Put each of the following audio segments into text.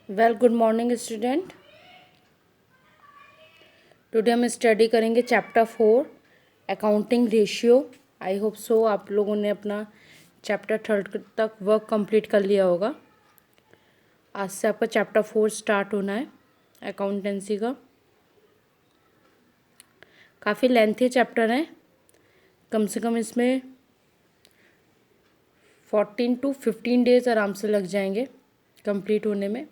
Well good morning student. Today हम study करेंगे chapter 4 accounting ratio. I hope so आप लोगों ने अपना चैप्टर 3 तक वर्क कंप्लीट कर लिया होगा। आज से आपका चैप्टर 4 स्टार्ट होना है अकाउंटेंसी का। काफ़ी लेंथी चैप्टर है, कम से कम इसमें 14 to 15 डेज आराम से लग जाएंगे कंप्लीट होने में।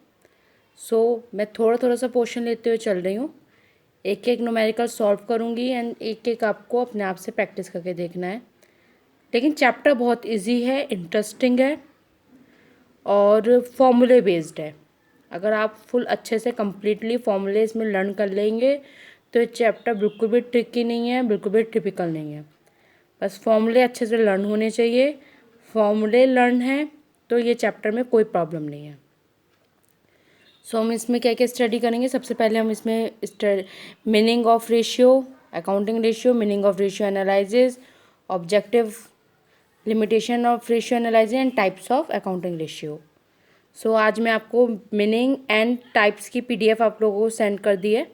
मैं थोड़ा थोड़ा सा पोर्शन लेते हुए चल रही हूँ। एक एक न्यूमेरिकल सॉल्व करूँगी एंड एक एक आपको अपने आप से प्रैक्टिस करके देखना है। लेकिन चैप्टर बहुत इजी है, इंटरेस्टिंग है और फॉर्मूले बेस्ड है। अगर आप फुल अच्छे से कम्प्लीटली फॉर्मूले इसमें लर्न कर लेंगे तो ये चैप्टर बिल्कुल भी ट्रिकी नहीं है, बिल्कुल भी टिपिकल नहीं है। बस फॉर्मूले अच्छे से लर्न होने चाहिए। फॉर्मूले लर्न हैं तो ये चैप्टर में कोई प्रॉब्लम नहीं है। हम इसमें क्या क्या स्टडी करेंगे। सबसे पहले हम इसमें meaning of ratio, accounting ratio, meaning of ratio analysis, objective limitation of ratio analysis and types of accounting ratio. आज मैं आपको मीनिंग एंड टाइप्स की पीडीएफ आप लोगों को सेंड कर दी है।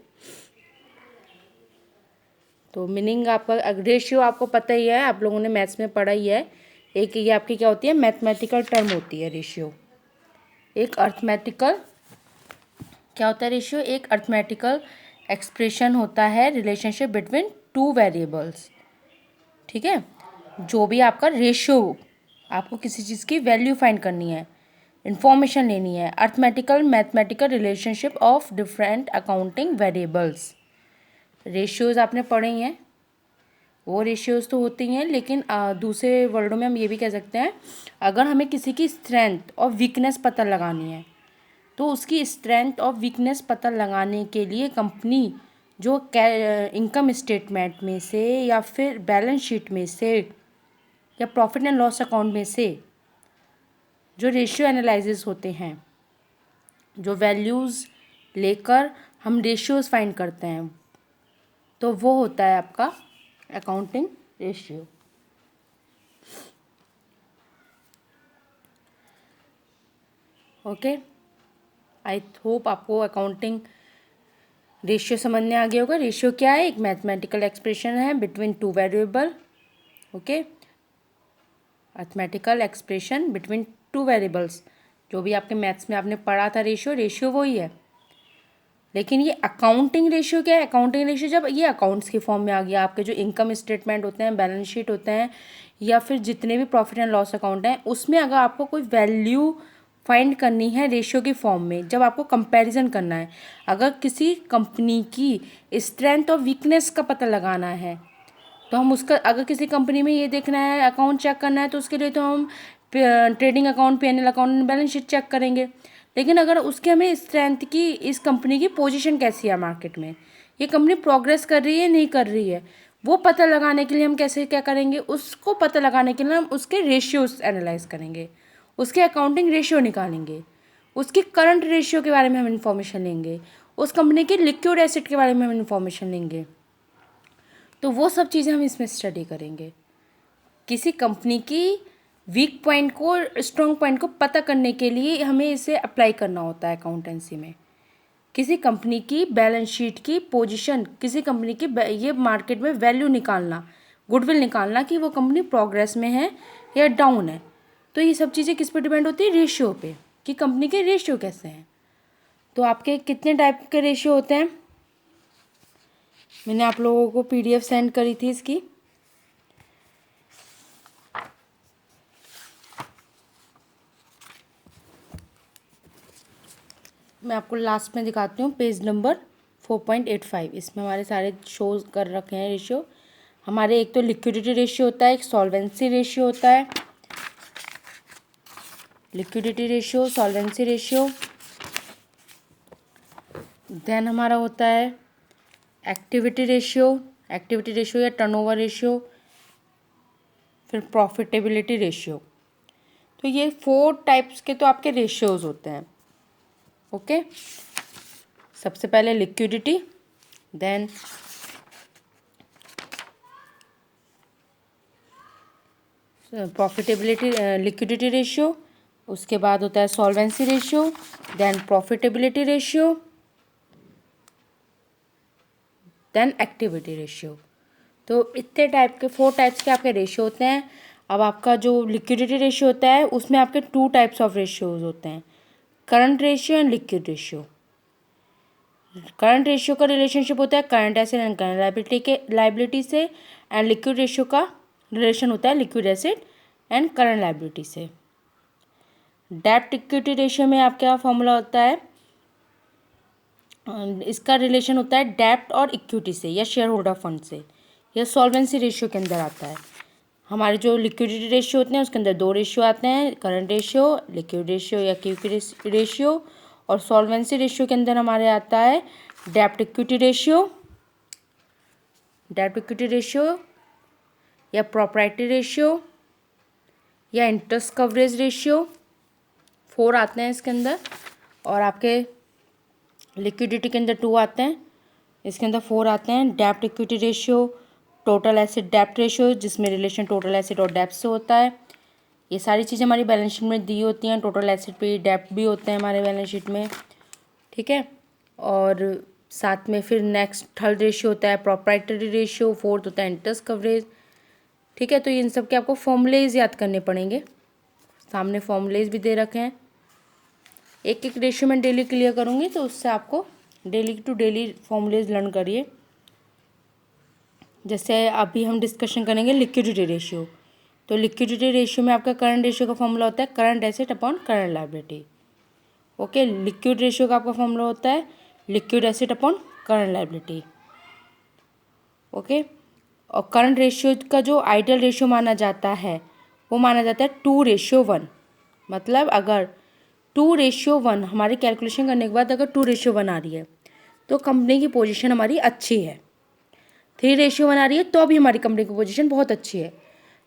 तो मीनिंग आपका रेशियो आपको पता ही है, आप लोगों ने मैथ्स में पढ़ा ही है। एक ये आपकी क्या होती है, मैथमेटिकल टर्म होती है रेशियो। एक अर्थमेटिकल क्या होता है रेशियो, एक अर्थमेटिकल एक्सप्रेशन होता है रिलेशनशिप बिटवीन टू वेरिएबल्स। ठीक है, जो भी आपका रेशियो, आपको किसी चीज़ की वैल्यू फाइंड करनी है, इंफॉर्मेशन लेनी है, arithmetical mathematical relationship of different accounting variables. Ratios आपने पढ़े ही हैं, वो रेशियोज तो होती हैं, लेकिन दूसरे वर्डों में हम ये भी कह सकते हैं, अगर हमें किसी की स्ट्रेंथ और वीकनेस पता लगानी है तो उसकी स्ट्रेंथ और वीकनेस पता लगाने के लिए कंपनी जो इनकम स्टेटमेंट में से या फिर बैलेंस शीट में से या प्रॉफिट एंड लॉस अकाउंट में से जो रेशियो एनालिसिस होते हैं, जो वैल्यूज़ लेकर हम रेशियोज फाइंड करते हैं, तो वो होता है आपका accounting ratio. Okay, I hope आपको अकाउंटिंग रेशियो समझने आ गया होगा। रेशियो क्या है, एक मैथमेटिकल एक्सप्रेशन है between two variable. Okay, arithmetical expression between two variables, जो भी आपके मैथ्स में आपने पढ़ा था रेशियो वही है। लेकिन ये अकाउंटिंग रेशियो क्या है, अकाउंटिंग रेशियो जब ये अकाउंट्स की फॉर्म में आ गया, आपके जो इनकम स्टेटमेंट होते हैं, बैलेंस शीट होते हैं, या फिर जितने भी प्रॉफिट एंड लॉस अकाउंट हैं, उसमें अगर आपको कोई वैल्यू फाइंड करनी है रेशियो की फॉर्म में, जब आपको कंपैरिजन करना है, अगर किसी कंपनी की स्ट्रेंथ और वीकनेस का पता लगाना है, तो हम उसका, अगर किसी कंपनी में ये देखना है, अकाउंट चेक करना है, तो उसके लिए तो हम trading account, PNL account, balance sheet check करेंगे। लेकिन अगर उसके हमें स्ट्रेंथ की, इस कंपनी की पोजीशन कैसी है मार्केट में, ये कंपनी प्रोग्रेस कर रही है नहीं कर रही है, वो पता लगाने के लिए हम कैसे क्या करेंगे, उसको पता लगाने के लिए हम उसके रेशियोज एनालाइज करेंगे, उसके अकाउंटिंग रेशियो निकालेंगे, उसकी करंट रेशियो के बारे में हम इंफॉर्मेशन लेंगे, उस कंपनी के लिक्विड एसिड के बारे में हम इंफॉर्मेशन लेंगे। तो वो सब चीज़ें हम इसमें स्टडी करेंगे। किसी कंपनी की वीक पॉइंट को, स्ट्रॉन्ग पॉइंट को पता करने के लिए हमें इसे अप्लाई करना होता है अकाउंटेंसी में। किसी कंपनी की बैलेंस शीट की पोजीशन, किसी कंपनी की ये मार्केट में वैल्यू निकालना, गुडविल निकालना कि वो कंपनी प्रोग्रेस में है या डाउन है। तो ये सब चीज़ें किस पे डिपेंड होती है, रेशियो पे, कि कंपनी के रेशियो कैसे हैं। तो आपके कितने टाइप के रेशियो होते हैं, मैंने आप लोगों को पीडीएफ सेंड करी थी इसकी। मैं आपको लास्ट में दिखाती हूँ, पेज नंबर 4.85, इसमें हमारे सारे शोज कर रखे हैं रेशियो। हमारे एक तो लिक्विडिटी रेशियो होता है, एक सॉल्वेंसी रेशियो होता है, liquidity ratio, solvency ratio. Then हमारा होता है एक्टिविटी रेशियो, एक्टिविटी रेशियो या टर्नओवर रेशियो, फिर प्रॉफिटेबिलिटी रेशियो। तो ये 4 टाइप्स के तो आपके रेशियोज होते हैं। ओके, सबसे पहले liquidity, then profitability, liquidity ratio, उसके बाद होता है solvency ratio, then profitability ratio, then activity ratio. तो इतने टाइप के 4 टाइप्स के आपके रेशियो होते हैं। अब आपका जो लिक्विडिटी रेशियो होता है उसमें आपके 2 टाइप्स ऑफ रेशियोज होते हैं, current ratio and liquid ratio. Current ratio का रिलेशनशिप होता है current asset and current liability से, एंड लिक्विड रेशियो का रिलेशन होता है liquid asset and current liability से। डेब्ट इक्विटी रेशियो में आपका फॉर्मूला होता है, इसका रिलेशन होता है डेब्ट और इक्विटी से या शेयर होल्डर फंड से। यह सॉल्वेंसी रेशियो के अंदर आता है। हमारे जो लिक्विडिटी रेशियो होते हैं उसके अंदर 2 रेशियो आते हैं, करंट रेशियो, लिक्विड रेशियो या इक्विटी रेशियो। और सॉल्वेंसी रेशियो के अंदर हमारे आता है डेब्ट इक्विटी रेशियो, या प्रोप्राइटरी रेशियो या इंटरेस्ट कवरेज रेशियो। 4 आते हैं इसके अंदर। और आपके लिक्विडिटी के अंदर 2 आते हैं, इसके अंदर 4 आते हैं। डेब्ट इक्विटी रेशियो, टोटल एसेट डेब्ट रेशियो जिसमें रिलेशन टोटल एसेट और डेब्ट से होता है। ये सारी चीज़ें हमारी बैलेंस शीट में दी होती हैं। टोटल एसेट पे डेब्ट भी होते हैं हमारे बैलेंस शीट में, ठीक है। और साथ में फिर नेक्स्ट थर्ड रेशियो होता है प्रोप्राइटरी रेशियो, फोर्थ होता है इंटरेस्ट कवरेज, ठीक है। तो इन सब के आपको फॉर्मूलेज याद करने पड़ेंगे, सामने फॉर्मूलेज भी दे रखे हैं। एक एक रेशियो में डेली क्लियर करूँगी तो उससे आपको daily to daily formulas learn करिए। जैसे अभी हम डिस्कशन करेंगे लिक्विडिटी रेशियो। तो लिक्विडिटी रेशियो में आपका करंट रेशियो का फॉर्मूला होता है current asset upon current liability. Okay, liquid ratio का आपका फॉर्मूला होता है liquid asset upon current liability. Okay, और करंट रेशियो का जो आइडियल रेशियो माना जाता है वो माना जाता है 2:1। मतलब अगर 2:1 हमारी कैलकुलेशन करने के बाद अगर 2:1 आ रही है तो कंपनी की पोजीशन हमारी अच्छी है। 3:1 आ रही है तो भी हमारी कंपनी की पोजीशन बहुत अच्छी है।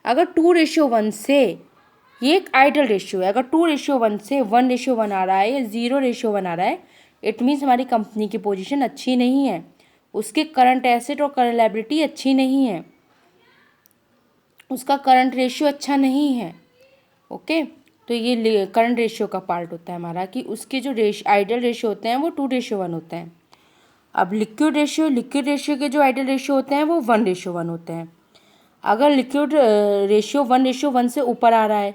अगर 2:1 से, ये एक आइडियल रेशियो है, अगर 2:1 से 1:1 आ रहा है या 0:1 आ रहा है, इट मीन्स हमारी कंपनी की पोजीशन अच्छी नहीं है, उसके करंट एसेट और करंट लायबिलिटी अच्छी नहीं है, उसका करंट रेशियो अच्छा नहीं है। ओके, तो ये करंट रेशियो का पार्ट होता है हमारा कि उसके जो आइडियल रेशियो होते हैं वो 2:1 होते हैं। अब लिक्विड रेशियो के जो आइडियल रेशियो होते हैं वो 1:1 होते हैं। अगर लिक्विड रेशियो 1:1 से ऊपर आ रहा है,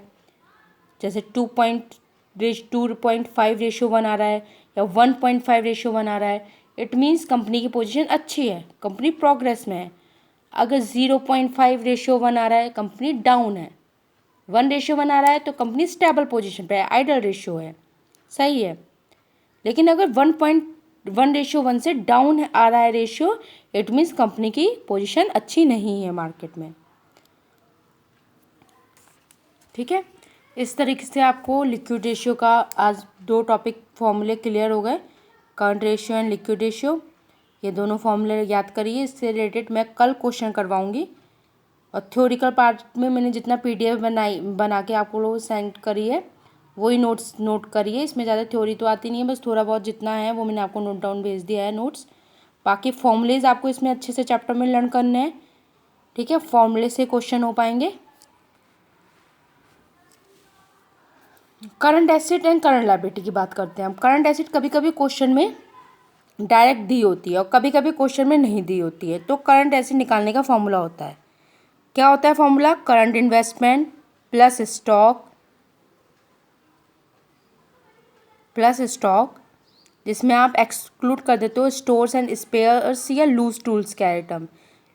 जैसे 2.5:1 आ रहा है या 1.5:1 आ रहा है, इट मीन्स कंपनी की पोजीशन अच्छी है, कंपनी प्रोग्रेस में है। अगर 0.5:1 आ रहा है, कंपनी डाउन है। 1:1 आ रहा है तो कंपनी स्टेबल पोजीशन पे है, आइडियल रेशियो है, सही है। लेकिन अगर 1.1:1 से डाउन आ रहा है रेशियो, इट मीन्स कंपनी की पोजीशन अच्छी नहीं है मार्केट में, ठीक है। इस तरीके से आपको लिक्विड रेशियो का आज 2 टॉपिक फॉर्मूले क्लियर हो गए, current ratio and liquid ratio. ये दोनों फॉर्मूले याद करिए, इससे रिलेटेड मैं कल क्वेश्चन करवाऊंगी। और थ्योरिकल पार्ट में मैंने जितना PDF बना के आपको लोग सेंड करी है वही नोट करिए। इसमें ज़्यादा थ्योरी तो आती नहीं है, बस थोड़ा बहुत जितना है वो मैंने आपको नोट डाउन भेज दिया है नोट्स। बाकी फॉर्मूलेज आपको इसमें अच्छे से चैप्टर में लर्न करने हैं, ठीक है। फॉर्मूले से क्वेश्चन हो पाएंगे। Current asset and current liability की बात करते हैं हम। करंट एसेट कभी कभी क्वेश्चन में डायरेक्ट दी होती है और कभी कभी क्वेश्चन में नहीं दी होती है। तो करंट एसेट निकालने का फॉर्मूला होता है, क्या होता है formula? Current investment plus stock, जिसमें आप एक्सक्लूड कर देते हो स्टोर्स एंड स्पेयर्स या लूज टूल्स के आइटम।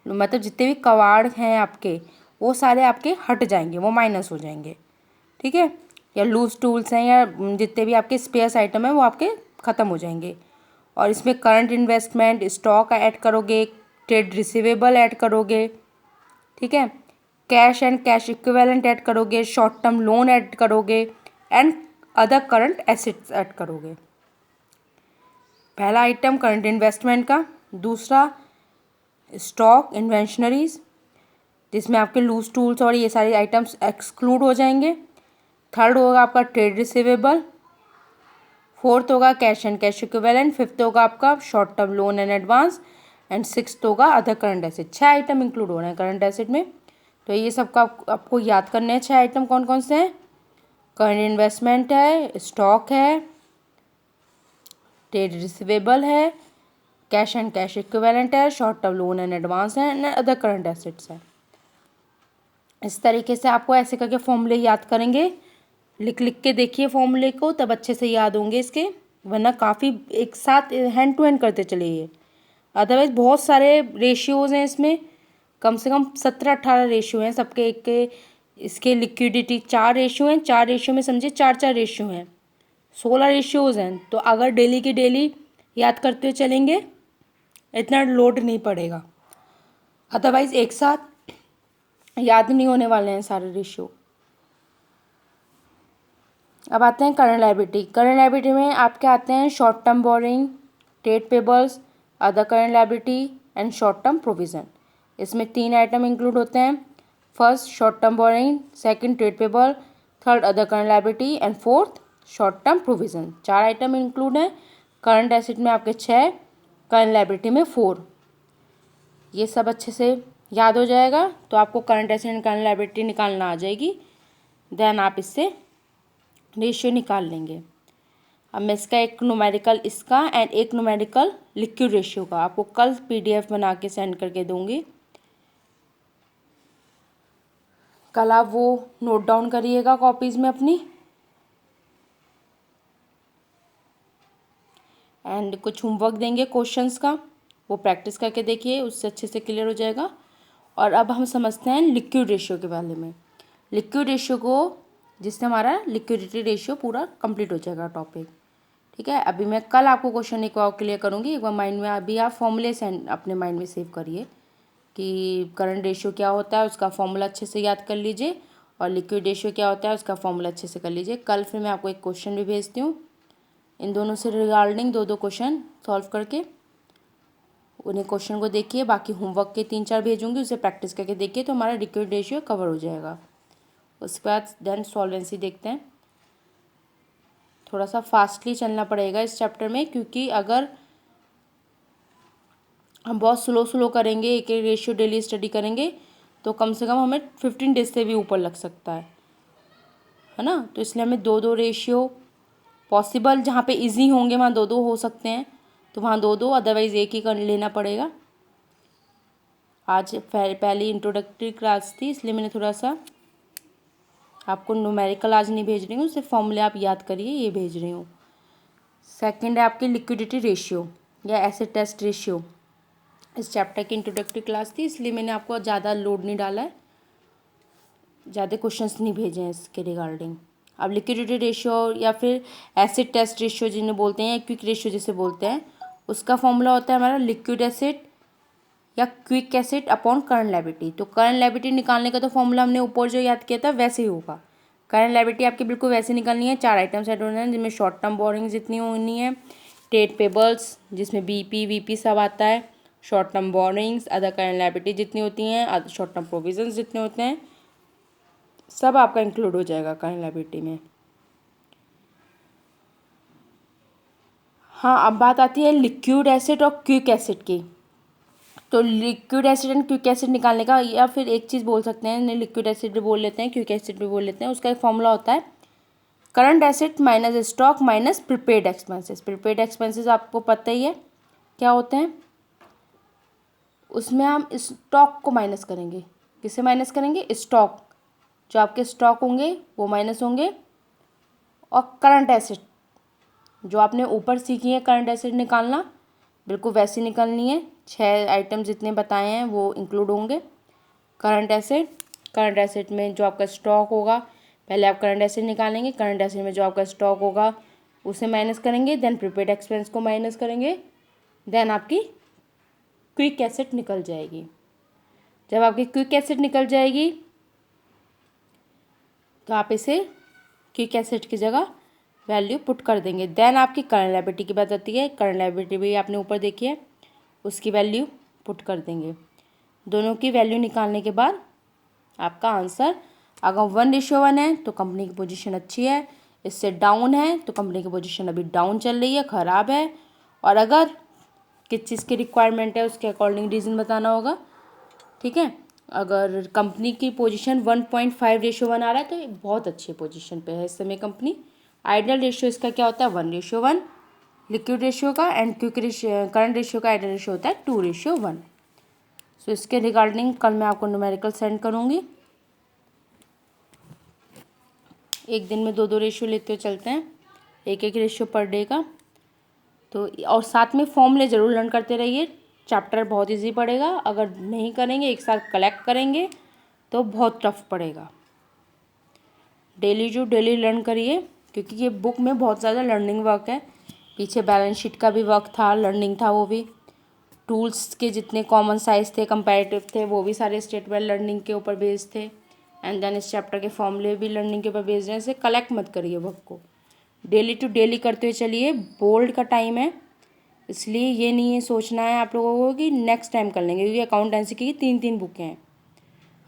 मतलब जितने भी कबाड़ हैं आपके वो सारे आपके हट जाएंगे, वो माइनस हो जाएंगे, ठीक है। या लूज टूल्स हैं या जितने भी आपके स्पेयर्स आइटम हैं वो आपके ख़त्म हो जाएंगे। और इसमें करंट इन्वेस्टमेंट, स्टॉक ऐड करोगे, ट्रेड रिसीवेबल ऐड करोगे, ठीक है, cash and cash equivalent add करोगे, शॉर्ट टर्म लोन ऐड करोगे and other current assets add करोगे। पहला आइटम करंट इन्वेस्टमेंट का, दूसरा स्टॉक इन्वेंशनरीज जिसमें आपके लूज टूल्स और ये सारे आइटम्स एक्सक्लूड हो जाएंगे। थर्ड होगा आपका ट्रेड रिसीवेबल, फोर्थ होगा cash and cash equivalent, fifth होगा आपका short term loan and advance and sixth होगा other current asset. 6 item include हो रहे हैं करंट एसेट में। तो ये सबका आपको याद करने हैं 6 आइटम कौन कौन से हैं। करंट इन्वेस्टमेंट है, स्टॉक है, ट्रेड रिसीवेबल है, कैश एंड कैश इक्विवेलेंट है, short term loan and advance है, एंड अदर करंट एसेट्स है। इस तरीके से आपको ऐसे करके फॉर्मूले याद करेंगे, लिख लिख के देखिए फॉर्मूले को, तब अच्छे से याद होंगे इसके, वरना काफ़ी एक साथ हैंड टू हैंड करते चलिए। अदरवाइज बहुत सारे रेशियोज़ हैं इसमें, कम से कम 17-18 रेशियो हैं सबके एक के। इसके लिक्विडिटी 4 रेशियो हैं, 4 रेशियो में समझिए 4-4 रेशियो हैं, 16 रेशियोज़ हैं। तो अगर डेली की डेली याद करते हुए चलेंगे इतना लोड नहीं पड़ेगा, अदरवाइज एक साथ याद नहीं होने वाले हैं सारे रेशियो। अब आते हैं करंट लायबिलिटी। करंट लायबिलिटी में आपके आते हैं short term borrowing, trade payables, other current liability and short term provision. इसमें 3 आइटम इंक्लूड होते हैं, first short term borrowing, second trade payable, third other current liability and fourth short term provision. 4 item include हैं। Current asset में आपके 6, current liability में 4। ये सब अच्छे से याद हो जाएगा तो आपको current asset and current liability निकालना आ जाएगी। देन आप इससे रेशियो निकाल लेंगे। अब मैं इसका एक न्यूमेरिकल इसका एंड एक न्यूमेरिकल लिक्विड रेशियो का आपको कल पीडीएफ बना के सेंड करके दूंगी। कल आप वो नोट डाउन करिएगा कॉपीज़ में अपनी, एंड कुछ होमवर्क देंगे क्वेश्चंस का, वो प्रैक्टिस करके देखिए, उससे अच्छे से क्लियर हो जाएगा। और अब हम समझते हैं लिक्विड रेशियो के बारे में। लिक्विड रेशियो को, जिससे हमारा लिक्विडिटी रेशियो पूरा कंप्लीट हो जाएगा टॉपिक। ठीक है, अभी मैं कल आपको क्वेश्चन एक बार क्लियर करूँगी, एक बार माइंड में अभी आप फॉर्मूले सेंड अपने माइंड में सेव करिए कि करंट रेशियो क्या होता है, उसका फॉर्मूला अच्छे से याद कर लीजिए, और लिक्विड रेशियो क्या होता है उसका फॉर्मूला अच्छे से कर लीजिए। कल फिर मैं आपको एक क्वेश्चन भी भेजती हूँ, इन दोनों से रिगार्डिंग 2-2 क्वेश्चन सॉल्व करके उन्हें क्वेश्चन को देखिए। बाकी होमवर्क के 3-4 भेजूँगी, उसे प्रैक्टिस करके देखिए तो हमारा लिक्विड रेशियो कवर हो जाएगा। उसके बाद देन सॉल्वेंसी देखते हैं। थोड़ा सा फास्टली चलना पड़ेगा इस चैप्टर में, क्योंकि अगर हम बहुत स्लो करेंगे, एक एक रेशियो डेली स्टडी करेंगे, तो कम से कम हमें 15 डेज से भी ऊपर लग सकता है ना। तो इसलिए हमें 2-2 रेशियो पॉसिबल, जहाँ पे इजी होंगे वहाँ 2-2 हो सकते हैं, तो वहाँ 2-2, अदरवाइज़ एक ही कर लेना पड़ेगा। आज पहली इंट्रोडक्टरी क्लास थी, इसलिए मैंने थोड़ा सा आपको न्यूमेरिकल आज नहीं भेज रही हूँ, सिर्फ फॉर्मूले आप याद करिए ये भेज रही हूँ। सेकंड है आपकी लिक्विडिटी रेशियो या एसेट टेस्ट रेशियो। इस चैप्टर की इंट्रोडक्टरी क्लास थी, इसलिए मैंने आपको ज़्यादा लोड नहीं डाला है, ज़्यादा क्वेश्चंस नहीं भेजे हैं इसके रिगार्डिंग। अब लिक्विडिटी रेशियो या फिर एसिड टेस्ट रेशियो जिन्हें बोलते हैं, क्विक रेशियो जिसे बोलते हैं, उसका फॉर्मूला होता है हमारा लिक्विड एसिड या quick acid upon current liability. तो करंट लायबिलिटी निकालने का तो फॉर्मूला हमने ऊपर जो याद किया था वैसे ही होगा। करंट लायबिलिटी आपकी बिल्कुल वैसे निकालनी है। 4 आइटम्स ऐड होने हैं, जिनमें शॉर्ट टर्म बोरिंग जितनी होनी है, ट्रेड पेबल्स जिसमें बीपी वीपी सब आता है, short term borrowings, other current liability जितनी होती हैं, शॉर्ट टर्म प्रोविजन जितने होते हैं, सब आपका इंक्लूड हो जाएगा करंट लायबिलिटी में। हाँ, अब बात आती है लिक्विड एसिड और क्विक एसिड की। तो liquid acid and quick acid निकालने का, या फिर एक चीज़ बोल सकते हैं, लिक्विड एसिड भी बोल लेते हैं, क्विक एसिड भी बोल लेते हैं, उसका एक फॉर्मूला होता है current acid minus stock minus prepaid expenses. Prepaid expenses आपको पता ही है क्या होते हैं, उसमें हम स्टॉक को माइनस करेंगे। किसे माइनस करेंगे? स्टॉक, जो आपके स्टॉक होंगे वो माइनस होंगे, और करंट एसिड जो आपने ऊपर सीखी है करंट एसिड निकालना, बिल्कुल वैसी निकालनी है। 6 आइटम जितने बताए हैं वो इंक्लूड होंगे। करंट एसिड में जो आपका स्टॉक होगा, पहले आप करंट एसिड निकालेंगे, करंट एसिड में जो आपका स्टॉक होगा उसे माइनस करेंगे, देन प्रीपेड एक्सपेंस को माइनस करेंगे, देन आपकी क्विक एसिड निकल जाएगी। जब आपकी क्विक एसिड निकल जाएगी तो आप इसे क्विक एसिड की जगह वैल्यू पुट कर देंगे। देन आपकी करंट लायबिलिटी की बात आती है। करंट लायबिलिटी भी आपने ऊपर देखी है, उसकी वैल्यू पुट कर देंगे। दोनों की वैल्यू निकालने के बाद आपका आंसर, अगर 1:1 है तो कंपनी की पोजीशन अच्छी है, इससे डाउन है तो कंपनी की पोजीशन अभी डाउन चल रही है, ख़राब है। और अगर किस चीज़ की रिक्वायरमेंट है उसके अकॉर्डिंग रीज़न बताना होगा। ठीक है, अगर कंपनी की पोजीशन 1.5:1 आ रहा है तो ये बहुत अच्छी पोजीशन पे है इस समय कंपनी। आइडियल रेशियो इसका क्या होता है 1:1 लिक्विड रेशियो का, and quick ratio current ratio का आइडियल रेशियो होता है 2:1। सो इसके रिगार्डिंग कल मैं आपको न्यूमेरिकल सेंड करूँगी। एक दिन में 2-2 रेशियो लेते हुए चलते हैं, एक एक रेशियो पर डे का। तो और साथ में फॉर्मूले ज़रूर लर्न करते रहिए, चैप्टर बहुत इजी पड़ेगा। अगर नहीं करेंगे, एक साथ कलेक्ट करेंगे तो बहुत टफ पड़ेगा। डेली लर्न करिए, क्योंकि ये बुक में बहुत ज़्यादा लर्निंग वर्क है। पीछे बैलेंस शीट का भी वर्क था, लर्निंग था वो भी। टूल्स के जितने कॉमन साइज थे, कंपैरेटिव थे, वो भी सारे स्टेटमेंट लर्निंग के ऊपर बेस्ड थे। एंड देन इस चैप्टर के फॉर्मूले भी लर्निंग के ऊपर बेस्ड हैं। इसे कलेक्ट मत करिए बुक को, डेली करते हुए चलिए। बोर्ड का टाइम है, इसलिए ये नहीं है सोचना है आप लोगों को कि नेक्स्ट टाइम कर लेंगे, क्योंकि अकाउंटेंसी की 3 बुकें हैं,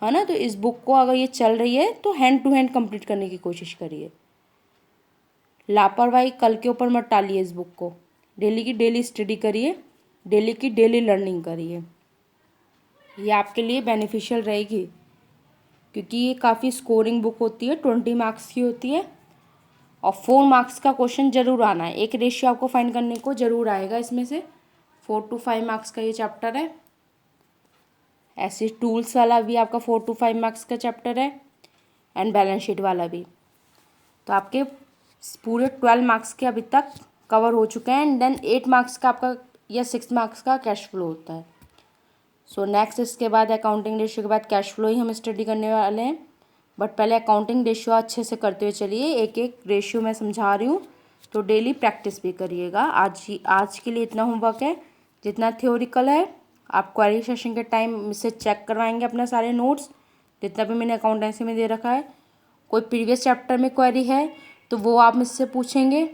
है ना। तो इस बुक को अगर ये चल रही है तो हैंड टू हैंड कंप्लीट करने की कोशिश करिए। लापरवाही कल के ऊपर मत टालिए इस बुक को। डेली की डेली स्टडी करिए, डेली की डेली लर्निंग करिए। ये आपके लिए बेनिफिशियल रहेगी, क्योंकि ये काफ़ी स्कोरिंग बुक होती है, 20 मार्क्स की होती है, और 4 मार्क्स का क्वेश्चन जरूर आना है। एक रेशियो आपको फाइंड करने को जरूर आएगा इसमें से। 4 to 5 मार्क्स का ये चैप्टर है। ऐसे टूल्स वाला भी आपका 4 to 5 मार्क्स का चैप्टर है, एंड बैलेंस शीट वाला भी। तो आपके पूरे 12 मार्क्स के अभी तक कवर हो चुके हैं। एंड देन 8 मार्क्स का आपका या 6 मार्क्स का कैश फ्लो होता है। सो नेक्स्ट इसके बाद अकाउंटिंग रेशियो के बाद कैश फ्लो ही हम स्टडी करने वाले हैं। बट पहले अकाउंटिंग रेशियो अच्छे से करते हुए चलिए। एक एक रेशियो मैं समझा रही हूँ, तो डेली प्रैक्टिस भी करिएगा। आज के लिए इतना होमवर्क है जितना थ्योरिकल है। आप क्वेरी सेशन के टाइम से चेक करवाएंगे अपना सारे नोट्स, जितना भी मैंने अकाउंटेंसी में दे रखा है। कोई प्रीवियस चैप्टर में क्वेरी है तो वो आप मुझसे पूछेंगे।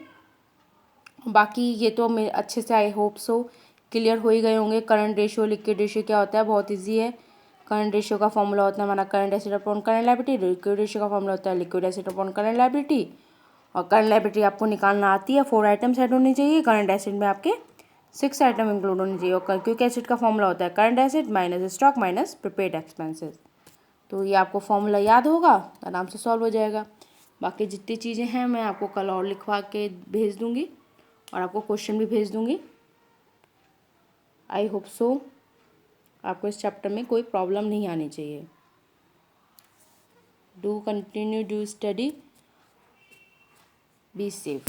बाकी ये तो मैं अच्छे से आई होप सो क्लियर हो ही गए होंगे। करंट रेशियो लिक्विड रेशियो क्या होता है, बहुत इजी है। करंट रेशियो का फॉर्मूला होता है हमारा current asset upon current liability. Liquid ratio का फॉर्मूला होता है liquid asset upon current liability. और करंट लायबिलिटी आपको निकालना आती है, 4 आइटम्स ऐड होनी चाहिए। करंट एसेट में आपके 6 आइटम इंक्लूड होनी चाहिए। और क्विक एसेट का फॉर्मूला होता है current asset minus stock minus prepaid expenses. तो ये आपको फॉर्मूला याद होगा, आराम से सॉल्व हो जाएगा। बाकी जितनी चीज़ें हैं मैं आपको कल और लिखवा के भेज दूँगी, और आपको क्वेश्चन भी भेज दूँगी। आई होप सो आपको इस चैप्टर में कोई प्रॉब्लम नहीं आनी चाहिए। Do continue, do study, be safe.